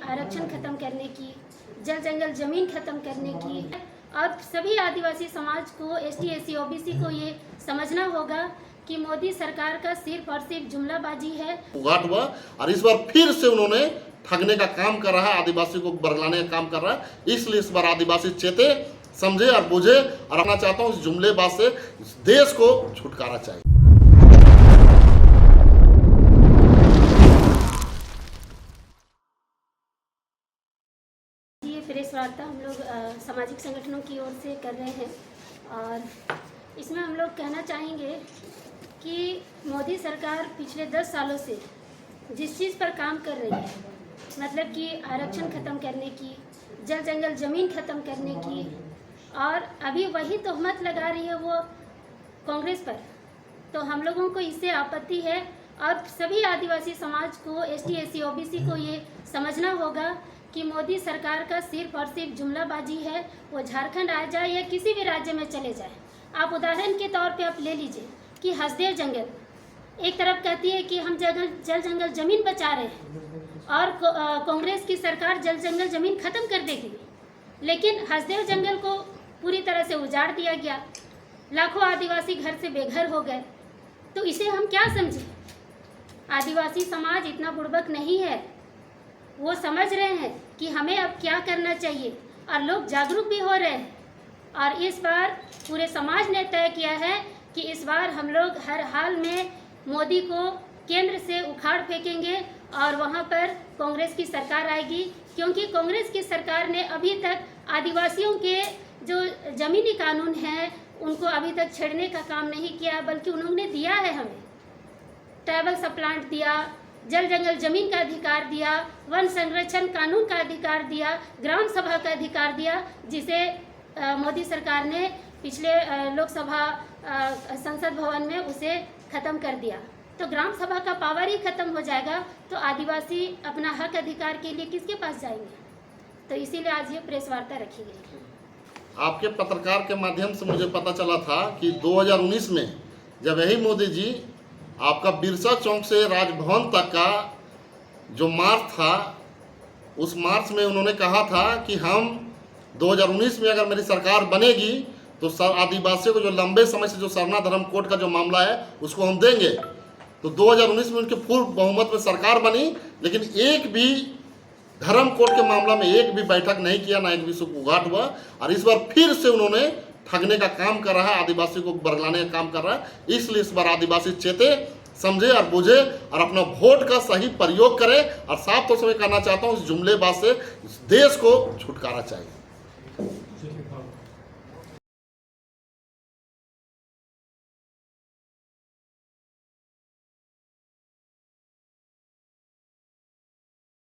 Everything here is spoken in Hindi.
आरक्षण खत्म करने की, जल जंगल जमीन खत्म करने की, और सभी आदिवासी समाज को, ST SC OBC को ये समझना होगा कि मोदी सरकार का सिर्फ और सिर्फ जुमलाबाजी है। उगाट हुआ और इस बार फिर से उन्होंने ठगने का काम कर रहा है, आदिवासी को बरगलाने का काम कर रहा है। इसलिए इस बार आदिवासी चेते, समझे और बुझे, और अपना चाहता हूँ इस जुमलेबाज से देश को छुटकारा चाहिए। ये प्रेस वार्ता हम लोग सामाजिक संगठनों की ओर से कर रहे हैं और इसमें हम लोग कहना चाहेंगे कि मोदी सरकार पिछले 10 सालों से जिस चीज़ पर काम कर रही है, मतलब कि आरक्षण ख़त्म करने की, जल जंगल ज़मीन ख़त्म करने की, और अभी वही तोहमत लगा रही है वो कांग्रेस पर, तो हम लोगों को इससे आपत्ति है। और सभी आदिवासी समाज को, ST SC OBC को ये समझना होगा कि मोदी सरकार का सिर्फ और सिर्फ जुमलाबाजी है। वो झारखंड आ जाए या किसी भी राज्य में चले जाए, आप उदाहरण के तौर पे आप ले लीजिए कि हसदेव जंगल एक तरफ कहती है कि हम जल जंगल ज़मीन बचा रहे हैं और कांग्रेस की सरकार जल जंगल ज़मीन ख़त्म कर देगी, लेकिन हसदेव जंगल को पूरी तरह से उजाड़ दिया गया, लाखों आदिवासी घर से बेघर हो गए। तो इसे हम क्या समझें? आदिवासी समाज इतना बुड़बक नहीं है, वो समझ रहे हैं कि हमें अब क्या करना चाहिए और लोग जागरूक भी हो रहे हैं। और इस बार पूरे समाज ने तय किया है कि इस बार हम लोग हर हाल में मोदी को केंद्र से उखाड़ फेंकेंगे और वहाँ पर कांग्रेस की सरकार आएगी, क्योंकि कांग्रेस की सरकार ने अभी तक आदिवासियों के जो ज़मीनी कानून हैं उनको अभी तक छेड़ने का काम नहीं किया, बल्कि उन्होंने दिया है हमें ट्राइबल सबप्लांट दिया, जल जंगल जमीन का अधिकार दिया, वन संरक्षण कानून का अधिकार दिया, ग्राम सभा का अधिकार दिया, जिसे मोदी सरकार ने पिछले लोकसभा संसद भवन में उसे ख़त्म कर दिया। तो ग्राम सभा का पावर ही ख़त्म हो जाएगा तो आदिवासी अपना हक अधिकार के लिए किसके पास जाएंगे? तो इसीलिए आज ये प्रेस वार्ता रखी गई। आपके पत्रकार के माध्यम से मुझे पता चला था कि 2019 में जब यही मोदी जी आपका बिरसा चौक से राजभवन तक का जो मार्च था, उस मार्च में उन्होंने कहा था कि हम 2019 में अगर मेरी सरकार बनेगी तो आदिवासियों को जो लंबे समय से जो सरना धर्म कोड का जो मामला है उसको हम देंगे। तो 2019 में उनके फुल बहुमत में सरकार बनी, लेकिन एक भी धर्म कोड के मामला में एक भी बैठक नहीं किया, ना एक भी उगाट हुआ। और इस बार फिर से उन्होंने ठगने का काम कर रहा है, आदिवासी को बरगलाने का काम कर रहा है। इसलिए इस बार आदिवासी चेते, समझे और बुझे, और अपना वोट का सही प्रयोग करे। और साफ तौर से मैं कहना चाहता हूँ इस जुमलेबाज से देश को छुटकारा चाहिए।